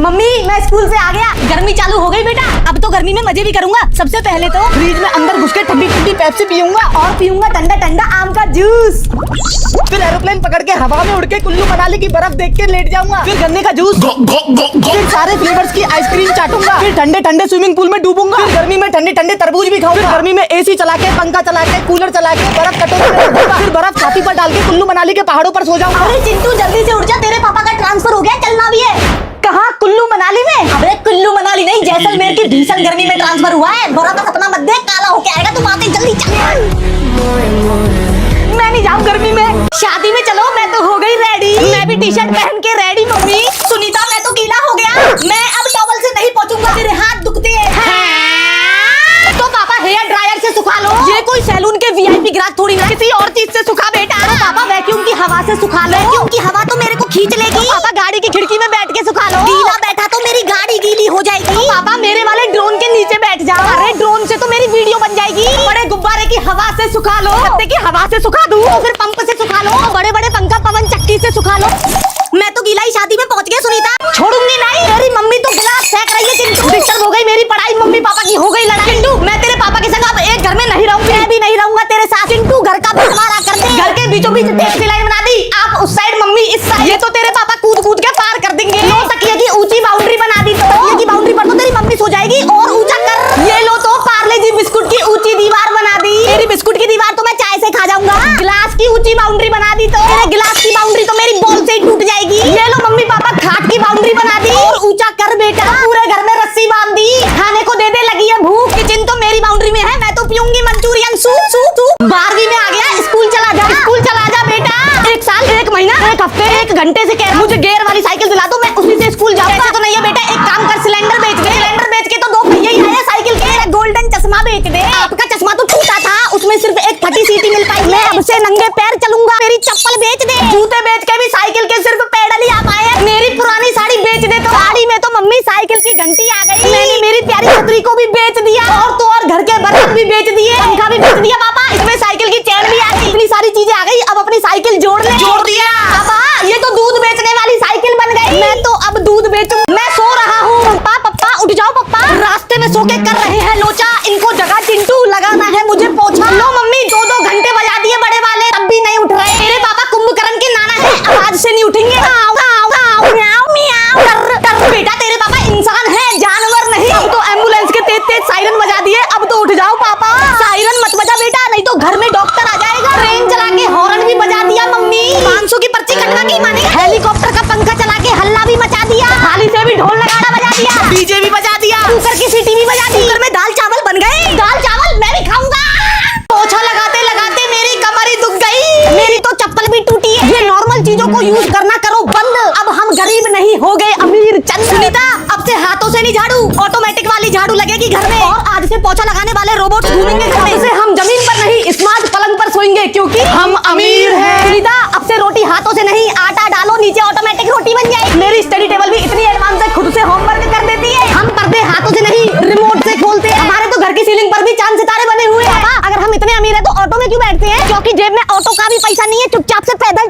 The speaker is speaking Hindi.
मम्मी मैं स्कूल से आ गया। गर्मी चालू हो गई बेटा, अब तो गर्मी में मजे भी करूंगा। सबसे पहले तो फ्रिज में अंदर घुस के ठंडी ठंडी पेप्सी पीऊंगा और पीऊंगा ठंडा ठंडा आम का जूस। फिर एरोप्लेन पकड़ के हवा में उड़ के कुल्लू मनाली की बर्फ देख के लेट जाऊंगा। फिर गन्ने का जूस, फिर सारे फ्लेवर्स की आइसक्रीम चाटूंगा। फिर ठंडे ठंडे स्विमिंग पूल में डूबूंगा। फिर गर्मी में ठंडे ठंडे तरबूज भी खाऊंगा। फिर गर्मी में एसी चला के, पंखा चला के, कूलर चला के बर्फ कटोरे में रख दूंगा। फिर बर्फ छाती पर डाल के कुल्लू मनाली के पहाड़ों पर सो जाऊंगा। अरे चिंटू जल्दी से उठ जा, तेरे पापा का ट्रांसफर हो गया, चलना भी है। कहाँ? कुल्लू मनाली में? अबे कुल्लू मनाली नहीं, जैसलमेर की भीषण गर्मी में ट्रांसफर हुआ है। बुरा तो सपना मत देख, काला होके आएगा तू। आते जल्दी चल। मैं नहीं जाऊँ गर्मी में। शादी में चलो, मैं तो हो गई रेडी। मैं भी टी शर्ट पहन के रेडी। मम्मी सुनीता मैं तो गीला हो गया, मैं अब टॉवल से नहीं पहुंचूंगा, मेरे हाथ दुखते हैं। तो पापा हेयर ड्रायर से सुखा लो। ये कोई सैलून के वीआईपी ग्राहक थोड़ी ना, किसी और चीज से सुखा बेटा। तो पापा वैक्यूम की हवा से सुखा लो। वैक्यूम की हवा तो मेरे को खींच लेगी। पापा गाड़ी की खिड़की में बैठ के सुखा लो। गीला बैठा तो मेरी गाड़ी गीली हो जाएगी। तो पापा मेरे वाले ड्रोन के नीचे बैठ जाओ। अरे ड्रोन से तो मेरी वीडियो बन जाएगी। बड़े गुब्बारे की हवा से सुखा लो। पत्ते की हवा से सुखा दूं, तो फिर पंप से सुखा लो। बड़े बड़े पंखा पवन चक्की से सुखा लो। मैं तो गीला ही शादी में पहुंच गया सुनीता, छोड़ूंगी नहीं। मेरी मम्मी तो गिलास फेंक रही है। चिंटू डिस्टर्ब हो गई मेरी पढ़ाई, मम्मी पापा की हो गई लड़ाई। चिंटू मैं तेरे पापा के संग अब एक घर में नहीं रहूंगी। मैं भी नहीं रहूंगा तेरे साथ। चिंटू घर का बंटवारा कर दे। घर के बीचों बीच टेप की लाइन बना दी, आप उस साइड मम्मी इस साइड। ये तो तेरे पापा कूद कूद के पार कर देंगे। लो तकिए की ऊंची बाउंड्री बना दी, तो तकिए की बाउंड्री पर तो तेरी मम्मी सो जाएगी। और ऊंचा कर। ये लो तो पार्ले जी बिस्कुट की ऊंची दीवार बना दी। मेरी बिस्कुट की दीवार तो मैं चाय से खा जाऊंगा। गिलास की ऊंची बाउंड्री बना दी, तो मेरे गिलास की बाउंड्री तो मेरी बॉल से ही टूट जाएगी। ये लो मम्मी पापा खाट की बाउंड्री बना दी। और ऊंचा कर बेटा, पूरे घर में रस्सी बांध दी। खाने को दे दे लगी है भूख। किचन तो मेरी बाउंड्री में है, मैं तो पीऊंगी मंचूरियन सूप सूप सूप। 12वीं में आ गया, स्कूल चला जा। स्कूल चला जा बेटा। 1 साल 1 महीना 1 हफ्ते 1 घंटे से कह रहा हूं मुझे गियर वाली साइकिल दिला दो, मैं उसी से स्कूल जाऊंगा। ऐसे तो नहीं है बेटा, एक काम कर सिलेंडर बेच दे। सिलेंडर बेच के तो 2 पहिए ही आए साइकिल के। गोल्डन चश्मा बेच दे। आपका चश्मा तो टूटा था, उसमें सिर्फ एक फटी सीटी मिल पाई। मैं अब से नंगे पैर चलूंगा। मेरी चप्पल बेच दे। जूते बेच के भी साइकिल के सिर्फ पेडल ही आ पाए। मेरी पुरानी साड़ी बेच दे। तो साड़ी में तो मम्मी साइकिल की घंटी आ गई। मैंने मेरी प्यारी छतरी को भी बेच दिया। और तो और घर के बर्तन भी बेच दिए, पंखा भी बेच दिया। पापा इसमें साइकिल की चैन भी आ गई। इतनी सारी चीजें आ गई, अब अपनी साइकिल जोड़ ले। जोड़ दिया। पापा ये तो दूध बेचने वाली साइकिल बन गई। मैं तो अब दूध बेचूं। मैं सो रहा हूँ। पप्पा उठ जाओ। पप्पा रास्ते में सो के कर रहे हैं लोचा। इनको जगह चिंटू लगाना है मुझे पोछा। लो मम्मी 2-2 घंटे बजा दिए बड़े वाले, तब भी नहीं उठ रहे। मेरे पापा कुंभकर्ण के नाना है, अब आज से नहीं उठेंगे। बेटा तेरे पापा इंसान है, जानवर नहीं। अब तो एम्बुलेंस के तेज-तेज सायरन बजा दिए, अब तो उठ जाओ पापा। सायरन मत बजा बेटा, नहीं तो घर में डॉक्टर आ जाएगा। ट्रेन चला के हॉर्न भी बजा दिया मम्मी। 500 की पर्ची कटवा के मानेगा। हेलीकॉप्टर का पंखा चला के हल्ला भी मचा दिया। थाली से भी ढोल नगाड़ा बजा दिया, डीजे भी बजा दिया, कुकर की सीटी भी बजा दी। कुकर में दाल चावल बन गए। दाल चावल मैं भी खाऊंगा। पोछा लगाते लगाते मेरी कमर ही दुख गई। मेरी तो चप्पल भी टूटी है। ये नॉर्मल चीजों को यूज करना करो बंद। अब हम गरीब नहीं हो गए अमीर चंद। सुनीता अब से हाथों से नहीं झाड़ू, ऑटोमेटिक वाली झाड़ू लगेगी घर में। और आज से पोछा लगाने वाले रोबोट घूमेंगे घर में। से हम जमीन पर नहीं स्मार्ट पलंग पर सोएंगे, क्योंकि हम अमीर हैं। सुनीता अब से रोटी हाथों से नहीं, आटा डालो नीचे ऑटोमेटिक रोटी बन जाएगी। मेरी स्टडी टेबल भी इतनी एडवांस है, खुद से होमवर्क कर देती है। हम पर्दे हाथों से नहीं रिमोट से खोलते हैं। हमारे तो घर की सीलिंग पर भी चांद सितारे बने हुए हैं। अगर हम इतने अमीर है तो ऑटो में क्यों बैठते हैं? क्योंकि जेब में ऑटो का भी पैसा नहीं है, चुपचाप से पैदल